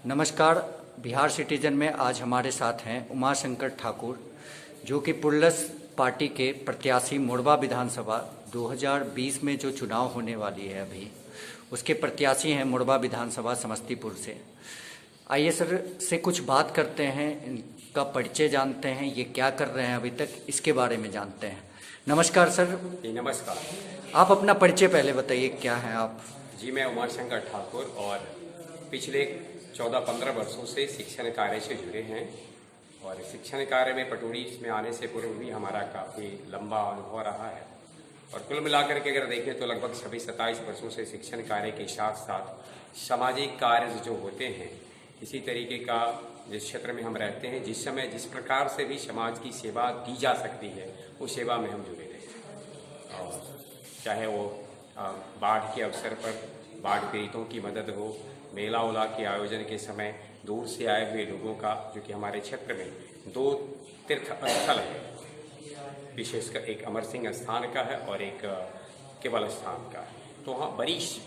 नमस्कार। बिहार सिटीजन में आज हमारे साथ हैं उमाशंकर ठाकुर, जो कि पुरलस पार्टी के प्रत्याशी मोरबा विधानसभा 2020 में जो चुनाव होने वाली है अभी, उसके प्रत्याशी हैं मोरबा विधानसभा समस्तीपुर से। आइए सर से कुछ बात करते हैं, इनका परिचय जानते हैं, ये क्या कर रहे हैं अभी तक, इसके बारे में जानते हैं। नमस्कार सर। जी नमस्कार। आप अपना परिचय पहले बताइए, क्या हैं आप? जी मैं उमाशंकर ठाकुर और पिछले 14-15 वर्षों से शिक्षण कार्य से जुड़े हैं और शिक्षण कार्य में पटोरी में आने से पूर्व भी हमारा काफ़ी लंबा अनुभव रहा है और कुल मिलाकर के अगर देखें तो लगभग 26-27 वर्षों से शिक्षण कार्य के साथ साथ सामाजिक कार्य जो होते हैं, इसी तरीके का जिस क्षेत्र में हम रहते हैं, जिस समय जिस प्रकार से भी समाज की सेवा की जा सकती है उस सेवा में हम जुड़े रहे हैं। और चाहे वो बाढ़ के अवसर पर बाढ़ पीड़ितों की मदद हो, मेला उला के आयोजन के समय दूर से आए हुए लोगों का, जो कि हमारे क्षेत्र में 2 तीर्थ स्थल है, विशेषकर एक अमर सिंह स्थान का है और एक केवल स्थान का है, तो वहाँ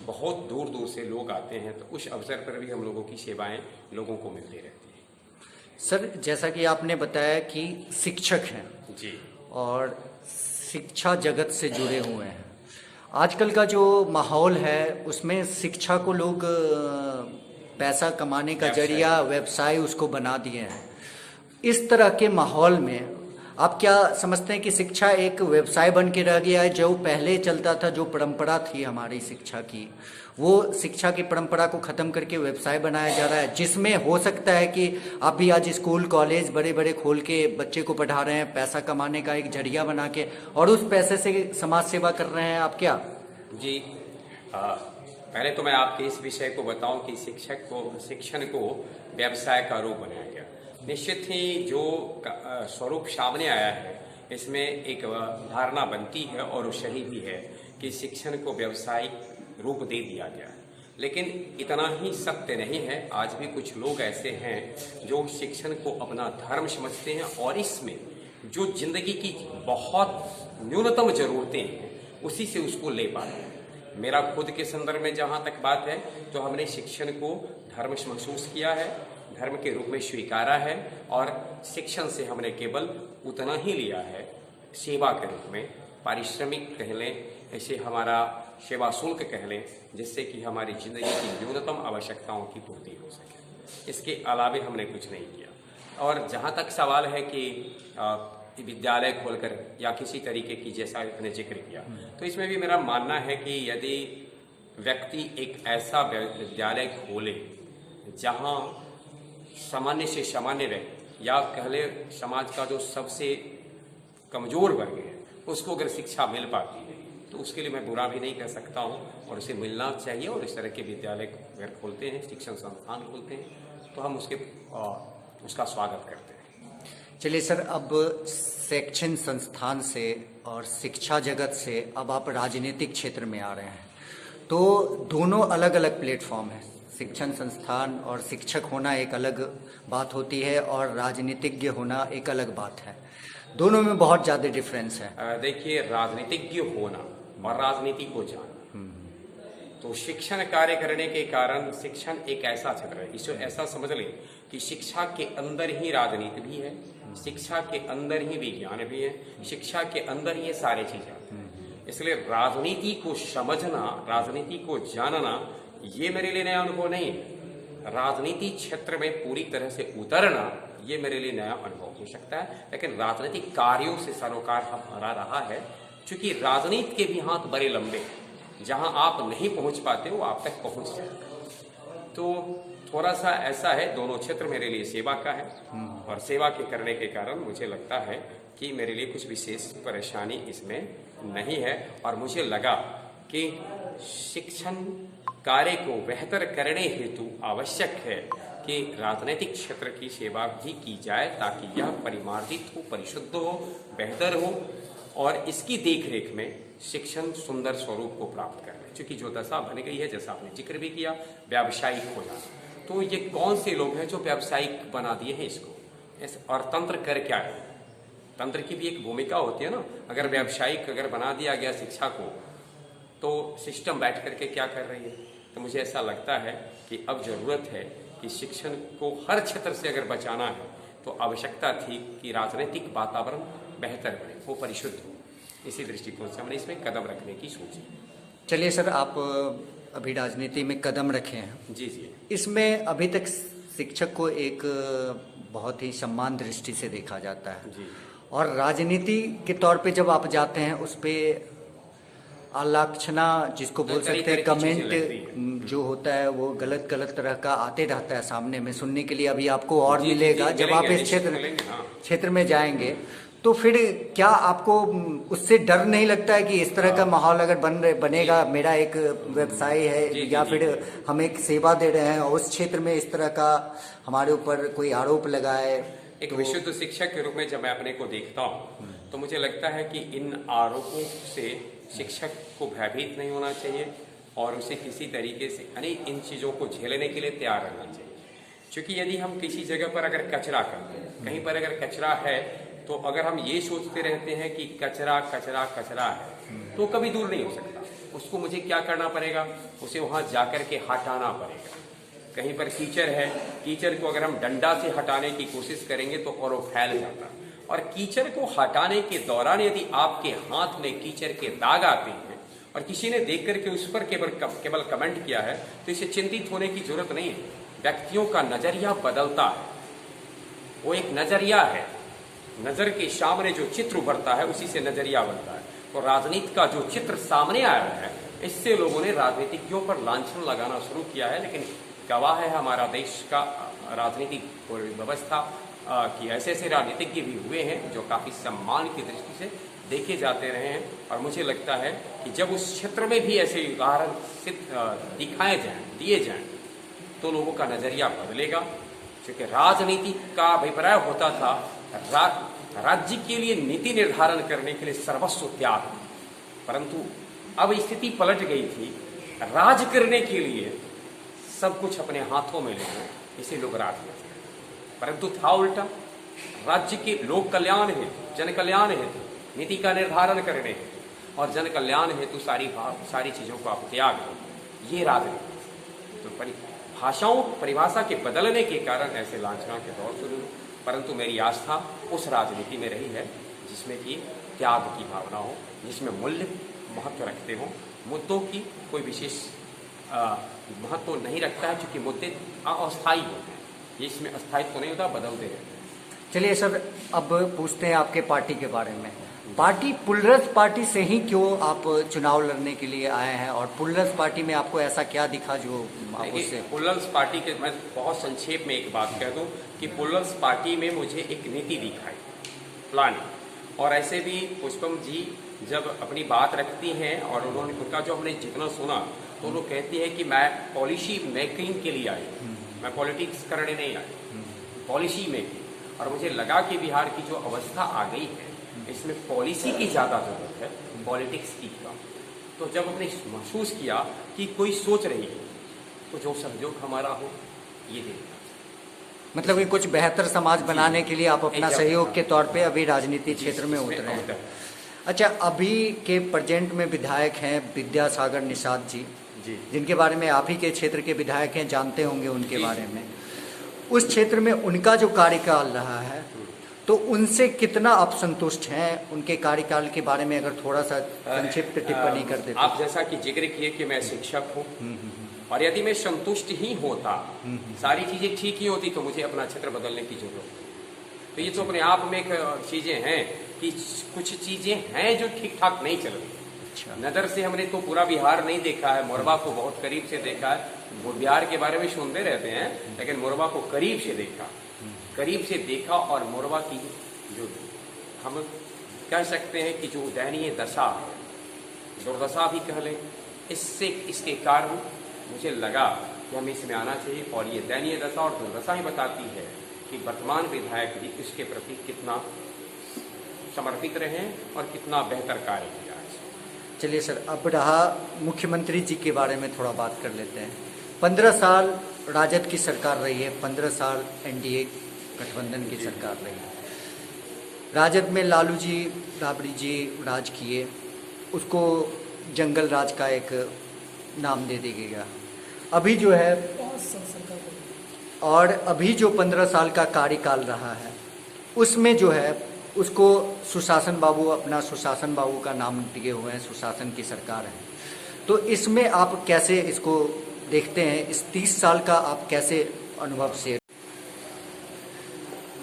बहुत दूर दूर से लोग आते हैं, तो उस अवसर पर भी हम लोगों की सेवाएं लोगों को मिलती रहती हैं। सर, जैसा कि आपने बताया कि शिक्षक हैं जी और शिक्षा जगत से जुड़े हुए हैं, आजकल का जो माहौल है उसमें शिक्षा को लोग पैसा कमाने का जरिया, व्यवसाय उसको बना दिए हैं। इस तरह के माहौल में आप क्या समझते हैं कि शिक्षा एक व्यवसाय बन के रह गया है? जो पहले चलता था, जो परंपरा थी हमारी शिक्षा की, वो शिक्षा की परंपरा को ख़त्म करके व्यवसाय बनाया जा रहा है, जिसमें हो सकता है कि आप भी आज स्कूल कॉलेज बड़े बड़े खोल के बच्चे को पढ़ा रहे हैं, पैसा कमाने का एक जरिया बना के, और उस पैसे से समाज सेवा कर रहे हैं आप क्या? जी पहले तो मैं आपके इस विषय को बताऊं कि शिक्षण को व्यवसाय का रूप बनाया गया। निश्चित ही जो स्वरूप सामने आया है, इसमें एक धारणा बनती है और सही भी है कि शिक्षण को व्यवसायिक रूप दे दिया गया है, लेकिन इतना ही सत्य नहीं है। आज भी कुछ लोग ऐसे हैं जो शिक्षण को अपना धर्म समझते हैं और इसमें जो जिंदगी की बहुत न्यूनतम जरूरतें हैं उसी से उसको ले पाते हैं। मेरा खुद के संदर्भ में जहाँ तक बात है, तो हमने शिक्षण को धर्म महसूस किया है, धर्म के रूप में स्वीकारा है और शिक्षण से हमने केवल उतना ही लिया है सेवा के रूप में, पारिश्रमिक कह लें, ऐसे हमारा सेवा शुल्क कह लें, जिससे कि हमारी जिंदगी की न्यूनतम आवश्यकताओं की पूर्ति हो सके। इसके अलावे हमने कुछ नहीं किया। और जहाँ तक सवाल है कि विद्यालय खोलकर या किसी तरीके की, जैसा आपने जिक्र किया, तो इसमें भी मेरा मानना है कि यदि व्यक्ति एक ऐसा विद्यालय खोले जहां सामान्य से सामान्य रहे, या कह ले समाज का जो सबसे कमजोर वर्ग है उसको अगर शिक्षा मिल पाती है, तो उसके लिए मैं बुरा भी नहीं कह सकता हूं और उसे मिलना चाहिए। और इस तरह के विद्यालय अगर खोलते हैं, शिक्षण संस्थान खोलते हैं, तो हम उसका स्वागत करते हैं। चलिए सर, अब शैक्षणिक संस्थान से और शिक्षा जगत से अब आप राजनीतिक क्षेत्र में आ रहे हैं, तो दोनों अलग अलग प्लेटफॉर्म हैं। शिक्षण संस्थान और शिक्षक होना एक अलग बात होती है और राजनीतिज्ञ होना एक अलग बात है। दोनों में बहुत ज़्यादा डिफरेंस है। देखिए, राजनीतिज्ञ होना और राजनीति को जानना, तो शिक्षण कार्य करने के कारण शिक्षण एक ऐसा क्षेत्र है, इसे ऐसा समझ लें कि शिक्षा के अंदर ही राजनीति भी है, शिक्षा के अंदर ही विज्ञान भी है, शिक्षा के अंदर ही ये सारे चीजें आती हैं। इसलिए राजनीति को समझना, राजनीति को जानना, ये मेरे लिए नया अनुभव नहीं है। राजनीति क्षेत्र में पूरी तरह से उतरना, ये मेरे लिए नया अनुभव हो सकता है, लेकिन राजनीतिक कार्यों से सरोकार हमारा रहा है, क्योंकि राजनीति के भी हाथ बड़े लंबे हैं, जहां आप नहीं पहुंच पाते वो आप तक पहुंच जाए। तो थोड़ा सा ऐसा है, दोनों क्षेत्र मेरे लिए सेवा का है और सेवा के करने के कारण मुझे लगता है कि मेरे लिए कुछ विशेष परेशानी इसमें नहीं है। और मुझे लगा कि शिक्षण कार्य को बेहतर करने हेतु आवश्यक है कि राजनीतिक क्षेत्र की सेवा भी की जाए, ताकि यह परिमार्जित हो, परिशुद्ध हो, बेहतर हो और इसकी देखरेख में शिक्षण सुंदर स्वरूप को प्राप्त करना। क्योंकि जो दशा बन गई है, जैसा आपने जिक्र भी किया, व्यावसायिक हो जाना, तो ये कौन से लोग हैं जो व्यावसायिक बना दिए हैं इसको? और तंत्र कर क्या है? तंत्र की भी एक भूमिका होती है ना। अगर व्यावसायिक अगर बना दिया गया शिक्षा को, तो सिस्टम बैठ करके क्या कर रही है? तो मुझे ऐसा लगता है कि अब ज़रूरत है कि शिक्षण को हर क्षेत्र से अगर बचाना है तो आवश्यकता थी कि राजनीतिक वातावरण बेहतर बने, वो परिशुद्ध हो। इसी दृष्टिकोण से हमने इसमें कदम रखने की सोची। चलिए सर, आप अभी राजनीति में कदम रखे हैं। जी जी। इसमें अभी तक शिक्षक को एक बहुत ही सम्मान दृष्टि से देखा जाता है जी। और राजनीति के तौर पे जब आप जाते हैं उस पे आलोचना जिसको बोल सकते हैं, कमेंट जो होता है वो गलत गलत तरह का आते रहता है सामने में सुनने के लिए। अभी आपको और जी, मिलेगा जी, जब आप मिलेंगे, इस निश्चित मिलेंगे, हाँ। क्षेत्र में जाएंगे। तो फिर क्या आपको उससे डर नहीं लगता है कि इस तरह का माहौल अगर बनेगा, मेरा एक व्यवसाय है जी, या जी, फिर जी। हम एक सेवा दे रहे हैं और उस क्षेत्र में इस तरह का हमारे ऊपर कोई आरोप लगाए? एक विशुद्ध शिक्षक के रूप में जब मैं अपने को देखता हूँ तो मुझे लगता है कि इन आरोपों से शिक्षक को भयभीत नहीं होना चाहिए और उसे किसी तरीके से यानी इन चीज़ों को झेलने के लिए तैयार रहना चाहिए। क्योंकि यदि हम किसी जगह पर अगर कचरा करते हैं, कहीं पर अगर कचरा है, तो अगर हम ये सोचते रहते हैं कि कचरा कचरा कचरा है तो कभी दूर नहीं हो सकता। उसको मुझे क्या करना पड़ेगा, उसे वहाँ जाकर के हटाना पड़ेगा। कहीं पर कीचड़ है, कीचड़ को अगर हम डंडा से हटाने की कोशिश करेंगे तो और वो फैल जाता है। और कीचड़ को हटाने के दौरान यदि आपके हाथ में कीचड़ के दाग आते हैं और किसी ने देख करके उस पर केवल कमेंट किया है तो इसे चिंतित होने की जरूरत नहीं है। व्यक्तियों का नजरिया बदलता है, वो एक नजरिया है, नजर के सामने जो चित्र उभरता है उसी से नजरिया बनता है। तो राजनीति का जो चित्र सामने आया है, इससे लोगों ने राजनीतिज्ञों पर लांछन लगाना शुरू किया है। लेकिन गवाह है हमारा देश का राजनीतिक व्यवस्था कि ऐसे ऐसे राजनीतिज्ञ भी हुए हैं जो काफी सम्मान की दृष्टि से देखे जाते रहे हैं। और मुझे लगता है कि जब उस क्षेत्र में भी ऐसे उदाहरण दिखाए जाएं, दिए जाएं, तो लोगों का नजरिया बदलेगा। क्योंकि राजनीति का अभिप्राय होता था राज्य के लिए नीति निर्धारण करने के लिए सर्वस्व त्याग, परंतु अब स्थिति पलट गई थी, राज करने के लिए सब कुछ अपने हाथों में लेना, इसे लोग राजनीति। परंतु था उल्टा, राज्य के लोक कल्याण हेतु, जन कल्याण हेतु नीति का निर्धारण करने हेतु और जन कल्याण हेतु सारी चीजों को आप त्याग दो, ये राजनीति। तो भाषाओं परिभाषा के बदलने के कारण ऐसे लांछना के दौर शुरू हुए, परंतु मेरी आस्था उस राजनीति में रही है जिसमें कि त्याग की भावना हो, जिसमें मूल्य महत्व रखते हो। मुद्दों की कोई विशेष महत्व नहीं रखता है, क्योंकि मुद्दे अस्थायी होते हैं, ये इसमें अस्थायित्व नहीं होता, बदलते रहते हैं। चलिए सर, अब पूछते हैं आपके पार्टी के बारे में। पार्टी पुलरस पार्टी से ही क्यों आप चुनाव लड़ने के लिए आए हैं और पुलरस पार्टी में आपको ऐसा क्या दिखा जो उससे? पुलरस पार्टी के, मैं बहुत संक्षेप में एक बात कह दूं कि पुलरस पार्टी में मुझे एक नीति दिखाई, प्लान। और ऐसे भी पुष्पम जी जब अपनी बात रखती हैं और उन्होंने उनका जो हमने जितना सुना तो लोग कहती है कि मैं पॉलिसी मेकिंग के लिए आई, मैं पॉलिटिक्स करने नहीं आई, पॉलिसी मेकिंग। और मुझे लगा कि बिहार की जो अवस्था आ गई है इसमें पॉलिसी की ज़्यादा जरूरत है, पॉलिटिक्स की कम। तो जब हमने महसूस किया कि कोई सोच रही है तो जो सहयोग हमारा हो ये देखना, मतलब कि कुछ बेहतर समाज बनाने के लिए आप अपना सहयोग के तौर पे अभी राजनीति क्षेत्र में उतरे हैं। अच्छा, अभी के प्रेजेंट में विधायक हैं विद्यासागर निषाद जी, जिनके बारे में आप ही के क्षेत्र के विधायक हैं, जानते होंगे उनके बारे में। उस क्षेत्र में उनका जो कार्यकाल रहा है तो उनसे कितना आप संतुष्ट हैं? उनके कार्यकाल के बारे में अगर थोड़ा सा संक्षिप्त टिप्पणी कर देते। आप जैसा कि जिक्र किए कि मैं शिक्षक हूँ और यदि मैं संतुष्ट ही होता, सारी चीजें ठीक ही होती, तो मुझे अपना क्षेत्र बदलने की जरूरत है। तो ये तो अपने आप में चीजें हैं कि कुछ चीजें हैं जो ठीक ठाक नहीं चल रही। नजर से हमने तो पूरा बिहार नहीं देखा है, मोरबा को बहुत करीब से देखा है। वो बिहार के बारे में सुनते रहते हैं, लेकिन मोरबा को करीब से देखा और मोरबा की जो हम कह सकते हैं कि जो दयनीय दशा है, दुर्दशा भी कह लें, इसके कारण मुझे लगा कि हमें इसमें आना चाहिए। और ये दयनीय दशा और दुर्दशा ही बताती है कि वर्तमान विधायक जी इसके प्रति कितना समर्पित रहे और कितना बेहतर कार्य किया है। चलिए सर, अब रहा मुख्यमंत्री जी के बारे में थोड़ा बात कर लेते हैं। 15 साल राजद की सरकार रही है, 15 साल एनडीए गठबंधन की सरकार रही है। राजद में लालू जी, राबड़ी जी राज किए, उसको जंगल राज का एक नाम दे दिया गया। अभी जो है और अभी जो 15 साल का कार्यकाल रहा है उसमें जो है उसको सुशासन बाबू, अपना सुशासन बाबू का नाम दिए हुए हैं, सुशासन की सरकार है। तो इसमें आप कैसे इसको देखते हैं, इस 30 साल का आप कैसे अनुभव शेयर?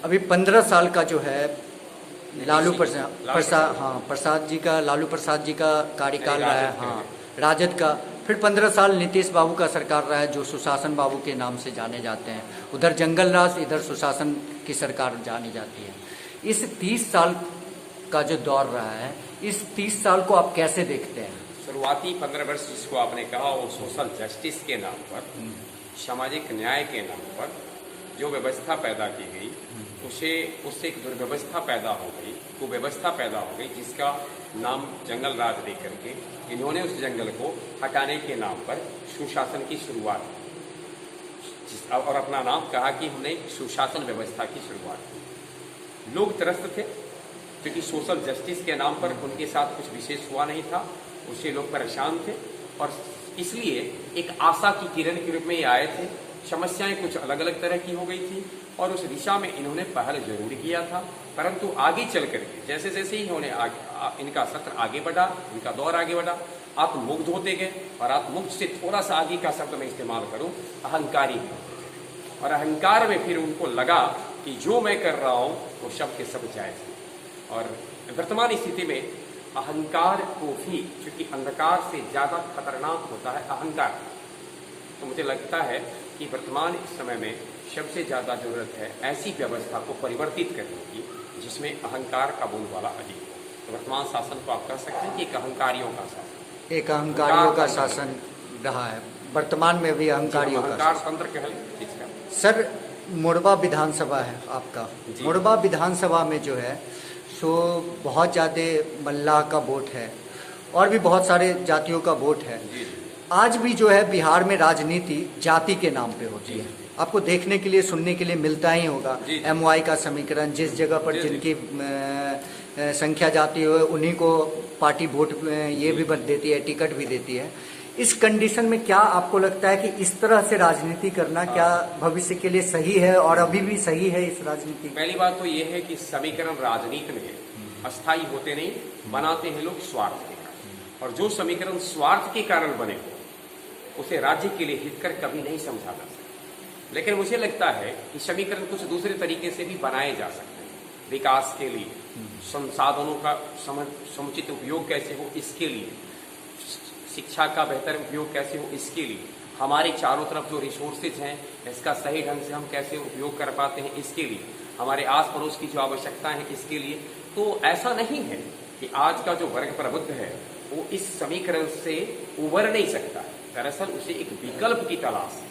अभी 15 साल का जो है लालू प्रसाद जी का, लालू प्रसाद जी का कार्यकाल रहा है, हाँ राजद का। फिर 15 साल नीतीश बाबू का सरकार रहा है जो सुशासन बाबू के नाम से जाने जाते हैं। उधर जंगल राज, इधर सुशासन की सरकार जानी जाती है। इस 30 साल का जो दौर रहा है, इस 30 साल को आप कैसे देखते हैं? शुरुआती 15 वर्ष जिसको आपने कहा वो सोशल जस्टिस के नाम पर, सामाजिक न्याय के नाम पर जो व्यवस्था पैदा की गई, उससे एक दुर्व्यवस्था पैदा हो गई, कुव्यवस्था पैदा हो गई, जिसका नाम जंगल राज दे करके इन्होंने उस जंगल को हटाने के नाम पर सुशासन की शुरुआत और अपना नाम कहा कि हमने सुशासन व्यवस्था की शुरुआत की। लोग त्रस्त थे क्योंकि सोशल जस्टिस के नाम पर उनके साथ कुछ विशेष हुआ नहीं था, उससे लोग परेशान थे और इसलिए एक आशा की किरण के रूप में ये आए थे। समस्याएं कुछ अलग अलग तरह की हो गई थी और उस दिशा में इन्होंने पहल जरूर किया था, परंतु आगे चल करके जैसे जैसे ही इन्होंने इनका सत्र आगे बढ़ा, इनका दौर आगे बढ़ा, आत्ममुग्ध होते गए और आत्ममुग्ध से थोड़ा सा आगे का शब्द मैं इस्तेमाल करूं, अहंकारी होते गए। और अहंकार में फिर उनको लगा कि जो मैं कर रहा हूं वो सब के सब जायज है। और वर्तमान स्थिति में अहंकार को भी, क्योंकि अंधकार से ज्यादा खतरनाक होता है अहंकार, तो मुझे लगता है कि वर्तमान इस समय में सबसे ज्यादा जरूरत है ऐसी व्यवस्था को परिवर्तित करने की जिसमें अहंकार का बोलबाला अधिक हो। तो वर्तमान शासन को आप कह सकते हैं कि एक अहंकारियों का शासन, एक अहंकारियों का शासन रहा है वर्तमान में भी, अहंकारियों का अहंकार तंत्र कह इसका। सर, मोरबा विधानसभा है आपका, मोरबा विधानसभा में जो है सो बहुत ज़्यादा मल्लाह का वोट है और भी बहुत सारे जातियों का वोट है। आज भी जो है बिहार में राजनीति जाति के नाम पे होती है, आपको देखने के लिए, सुनने के लिए मिलता ही होगा। MY का समीकरण, जिस जगह पर जिनकी संख्या जाती हो उन्हीं को पार्टी वोट ये भी देती है, टिकट भी देती है। इस कंडीशन में क्या आपको लगता है कि इस तरह से राजनीति करना क्या भविष्य के लिए सही है और अभी भी सही है इस राजनीति? पहली बात तो ये है कि समीकरण राजनीति में अस्थायी होते नहीं, बनाते हैं लोग स्वार्थ के कारण, और जो समीकरण स्वार्थ के कारण बने उसे राज्य के लिए हितकर कभी नहीं समझा जा सकता। लेकिन मुझे लगता है कि समीकरण कुछ दूसरे तरीके से भी बनाए जा सकते हैं। विकास के लिए, संसाधनों का समुचित उपयोग कैसे हो इसके लिए, शिक्षा का बेहतर उपयोग कैसे हो इसके लिए, हमारे चारों तरफ जो रिसोर्सेज हैं इसका सही ढंग से हम कैसे उपयोग कर पाते हैं इसके लिए, हमारे आस पड़ोस की जो आवश्यकताएं हैं इसके लिए। तो ऐसा नहीं है कि आज का जो वर्ग प्रबुद्ध है वो इस समीकरण से उबर नहीं सकता है। दरअसल उसे एक विकल्प की तलाश है,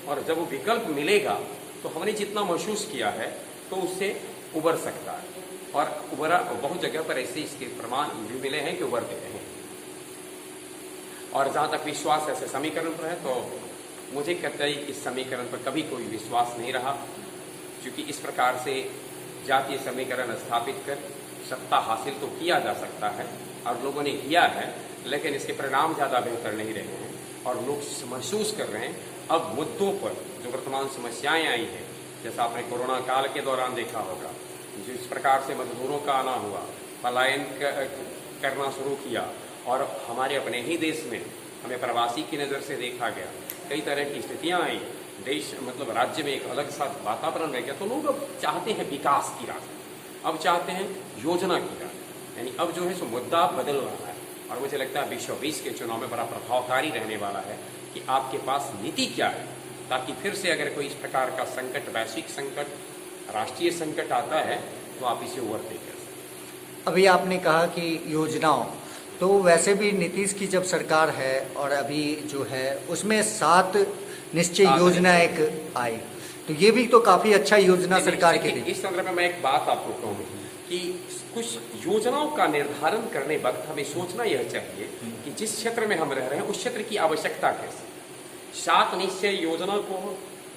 और जब वो विकल्प मिलेगा तो हमने जितना महसूस किया है तो उससे उबर सकता है, और उबरा बहुत जगह पर ऐसे इसके प्रमाण भी मिले हैं कि उबरते हैं। और जहाँ तक विश्वास ऐसे समीकरण पर है तो मुझे कतई इस समीकरण पर कभी कोई विश्वास नहीं रहा, क्योंकि इस प्रकार से जातीय समीकरण स्थापित कर सत्ता हासिल तो किया जा सकता है और लोगों ने किया है, लेकिन इसके परिणाम ज़्यादा बेहतर नहीं रहे हैं। और लोग महसूस कर रहे हैं अब मुद्दों पर जो वर्तमान समस्याएं आई हैं, जैसा आपने कोरोना काल के दौरान देखा होगा, जिस प्रकार से मजदूरों का आना हुआ, पलायन करना शुरू किया, और हमारे अपने ही देश में हमें प्रवासी की नज़र से देखा गया, कई तरह की स्थितियां आई, देश मतलब राज्य में एक अलग सा वातावरण रह गया। तो लोग अब चाहते हैं विकास की राजनीति, अब चाहते हैं योजना की राजनीति, यानी अब जो है सो मुद्दा बदल रहा है। और मुझे लगता है 2020 के चुनाव में बड़ा प्रभावकारी रहने वाला है कि आपके पास नीति क्या है, ताकि फिर से अगर कोई इस प्रकार का संकट, वैश्विक संकट, राष्ट्रीय संकट आता है तो आप इसे उभरते कैसे। अभी आपने कहा कि योजनाओं, तो वैसे भी नीतीश की जब सरकार है और अभी जो है उसमें 7 निश्चय योजना एक आई, तो ये भी तो काफी अच्छा योजना सरकार की थी। इस संदर्भ में मैं एक बात आपको कहूँ कि कुछ योजनाओं का निर्धारण करने वक्त हमें सोचना यह चाहिए कि जिस क्षेत्र में हम रह रहे हैं उस क्षेत्र की आवश्यकता कैसे। 7 निश्चय योजना को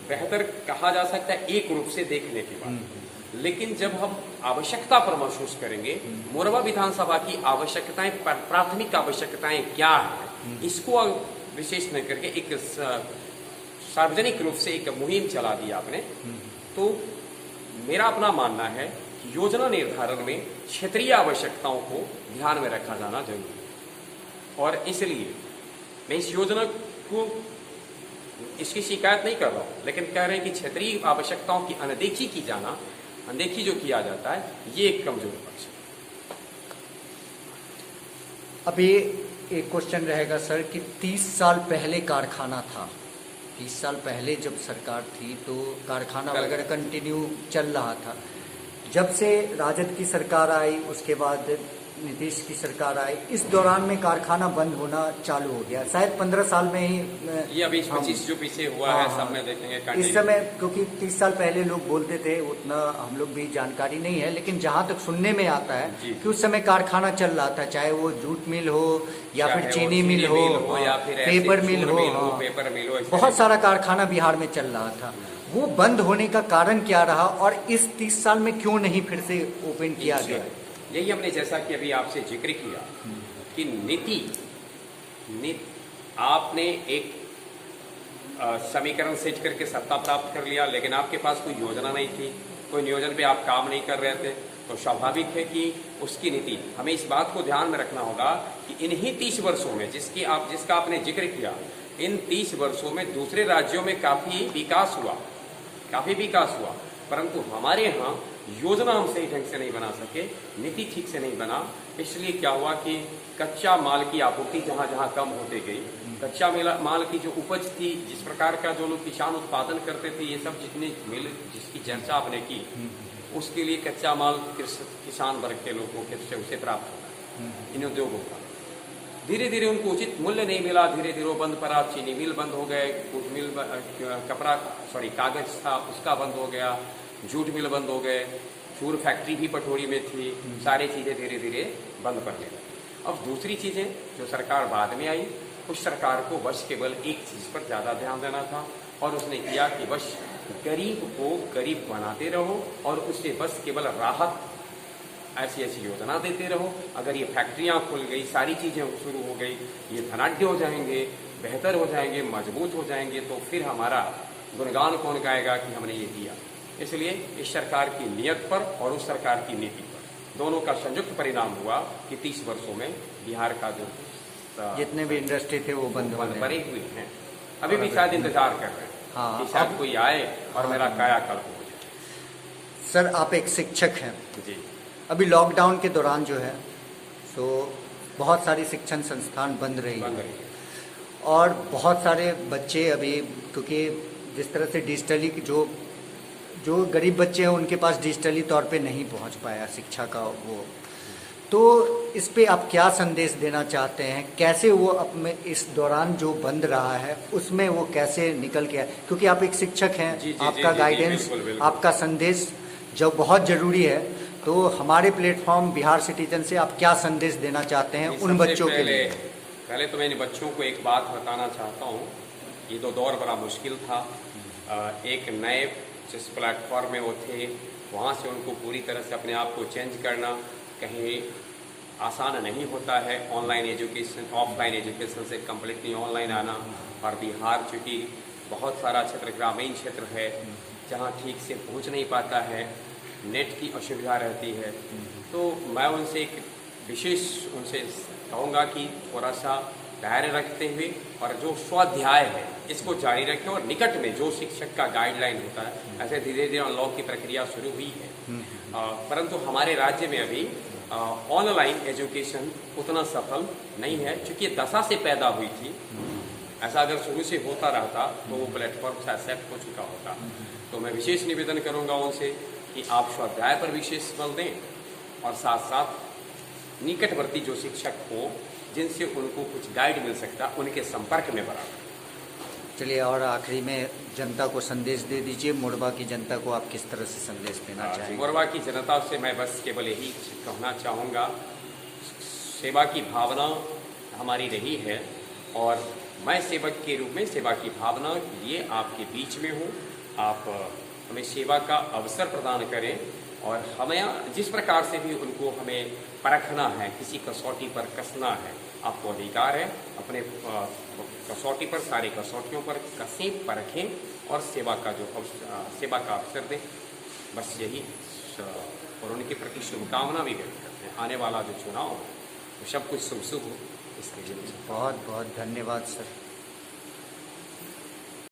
बेहतर कहा जा सकता है एक रूप से देखने के बाद, लेकिन जब हम आवश्यकता पर महसूस करेंगे, मोरबा विधानसभा की आवश्यकताएं, प्राथमिक आवश्यकताएं क्या है, इसको विशेष न करके एक सार्वजनिक रूप से एक मुहिम चला दी आपने, तो मेरा अपना मानना है कि योजना निर्धारण में क्षेत्रीय आवश्यकताओं को ध्यान में रखा जाना जरूरी है। और इसलिए मैं इस योजना को, इसकी शिकायत नहीं कर रहा हूं, लेकिन कह रहे हैं कि क्षेत्रीय आवश्यकताओं की अनदेखी जो किया जाता है, ये एक कमजोर पक्ष है। अभी एक क्वेश्चन रहेगा सर कि 30 साल पहले कारखाना था, 30 साल पहले जब सरकार थी तो कारखाना वगैरह कंटिन्यू चल रहा था। जब से राजद की सरकार आई, उसके बाद नीतीश की सरकार आई, इस दौरान में कारखाना बंद होना चालू हो गया। शायद 15 साल में ही ये अभी 25 जो पीछे हुआ है सब में देखेंगे इस समय, क्योंकि 30 साल पहले लोग बोलते थे, उतना हम लोग भी जानकारी नहीं है, लेकिन जहाँ तक सुनने में आता है कि उस समय कारखाना चल रहा था, चाहे वो जूट मिल हो या फिर चीनी मिल हो या फिर पेपर मिल हो, बहुत सारा कारखाना बिहार में चल रहा था। वो बंद होने का कारण क्या रहा और इस 30 साल में क्यों नहीं फिर से ओपन किया गया? यही हमने जैसा कि अभी आपसे जिक्र किया कि आपने एक समीकरण सेट करके सत्ता प्राप्त कर लिया, लेकिन आपके पास कोई योजना नहीं थी, कोई नियोजन पे आप काम नहीं कर रहे थे, तो स्वाभाविक है कि उसकी नीति, हमें इस बात को ध्यान में रखना होगा कि इन्हीं 30 वर्षों में जिसका आपने जिक्र किया, इन 30 वर्षों में दूसरे राज्यों में काफी विकास हुआ, परंतु हमारे यहाँ योजना हम सही ढंग से नहीं बना सके, नीति ठीक से नहीं बना। इसलिए क्या हुआ कि कच्चा माल की आपूर्ति जहाँ जहाँ कम होते गई, कच्चा माल की जो उपज थी, जिस प्रकार का जो लोग किसान उत्पादन करते थे, ये सब जितने मिल जिसकी चर्चा आपने की, उसके लिए कच्चा माल किसान वर्ग के लोगों के उसे प्राप्त होगा इन उद्योगों का। धीरे धीरे उनको उचित मूल्य नहीं मिला, धीरे धीरे वो बंद पड़ा, चीनी मिल बंद हो गए, कागज था उसका बंद हो गया, जूट मिल बंद हो गए, चूर फैक्ट्री भी पटोरी में थी, सारी चीजें धीरे धीरे बंद पड़ने लगी। अब दूसरी चीजें जो सरकार बाद में आई, उस सरकार को बस केवल एक चीज पर ज्यादा ध्यान देना था और उसने किया कि बस गरीब को गरीब बनाते रहो और उससे बस केवल राहत ऐसी योजना देते रहो। अगर ये फैक्ट्रियां खुल गई, सारी चीजें शुरू हो गई, ये धनाढ्य हो जाएंगे, बेहतर हो जाएंगे, मजबूत हो जाएंगे, तो फिर हमारा गुणगान कौन गाएगा कि हमने ये किया। इसलिए इस सरकार की नीयत पर और उस सरकार की नीति पर दोनों का संयुक्त परिणाम हुआ कि 30 वर्षों में बिहार का जो जितने भी इंडस्ट्री थे वो बंद पड़े हुए हैं। अभी भी शायद इंतजार कर रहे हैं कि शायद कोई आए और मेरा कायाकल्प हो जाए। सर, आप एक शिक्षक हैं जी। अभी लॉकडाउन के दौरान जो है तो बहुत सारी शिक्षण संस्थान बंद रही है और बहुत सारे बच्चे अभी, क्योंकि जिस तरह से डिजिटली जो गरीब बच्चे हैं उनके पास डिजिटली तौर पे नहीं पहुंच पाया शिक्षा का वो, तो इस पे आप क्या संदेश देना चाहते हैं? कैसे वो अपने इस दौरान जो बंद रहा है उसमें वो कैसे निकल के आए? क्योंकि आप एक शिक्षक हैं, आपका गाइडेंस, आपका संदेश जो बहुत जरूरी है, तो हमारे प्लेटफॉर्म बिहार सिटीजन से आप क्या संदेश देना चाहते हैं उन बच्चों के लिए? पहले तो मैं इन बच्चों को एक बात बताना चाहता हूँ, ये तो दौर बड़ा मुश्किल था। एक नए जिस प्लेटफॉर्म में वो थे, वहाँ से उनको पूरी तरह से अपने आप को चेंज करना कहीं आसान नहीं होता है। ऑनलाइन एजुकेशन, ऑफलाइन एजुकेशन से कम्प्लीटली ऑनलाइन आना, और बिहार चूँकि बहुत सारा क्षेत्र ग्रामीण क्षेत्र है जहाँ ठीक से पहुँच नहीं पाता है, नेट की असुविधा रहती है, तो मैं उनसे एक विशेष कहूँगा कि थोड़ा सा धैर्य रखते हुए और जो स्वाध्याय है इसको जारी रखें, और निकट में जो शिक्षक का गाइडलाइन होता है, ऐसे धीरे धीरे अनलॉक की प्रक्रिया शुरू हुई है। परंतु हमारे राज्य में अभी ऑनलाइन एजुकेशन उतना सफल नहीं है, क्योंकि ये दशा से पैदा हुई थी। ऐसा अगर शुरू से होता रहता तो वो प्लेटफॉर्म से एक्सेप्ट हो चुका होता। तो मैं विशेष निवेदन करूँगा उनसे कि आप स्वाध्याय पर विशेष बल दें और साथ साथ निकटवर्ती जो शिक्षक हो जिनसे उनको कुछ गाइड मिल सकता, उनके संपर्क में बना। चलिए, और आखिरी में जनता को संदेश दे दीजिए, मोरबा की जनता को आप किस तरह से संदेश देना चाहेंगे? मोरबा की जनता से मैं बस केवल यही कहना चाहूँगा, सेवा की भावना हमारी रही है और मैं सेवक के रूप में सेवा की भावना लिए आपके बीच में हूँ। आप हमें सेवा का अवसर प्रदान करें और हमें जिस प्रकार से भी उनको हमें परखना है, किसी कसौटी पर कसना है, आपको अधिकार है। अपने कसौटी पर, सारी कसौटियों पर कसें परखें और सेवा का अवसर दें। बस यही और उनके प्रति शुभकामना भी व्यक्त करते हैं। आने वाला जो चुनाव है वो सब कुछ शुभ हो, इसके लिए बहुत बहुत धन्यवाद सर।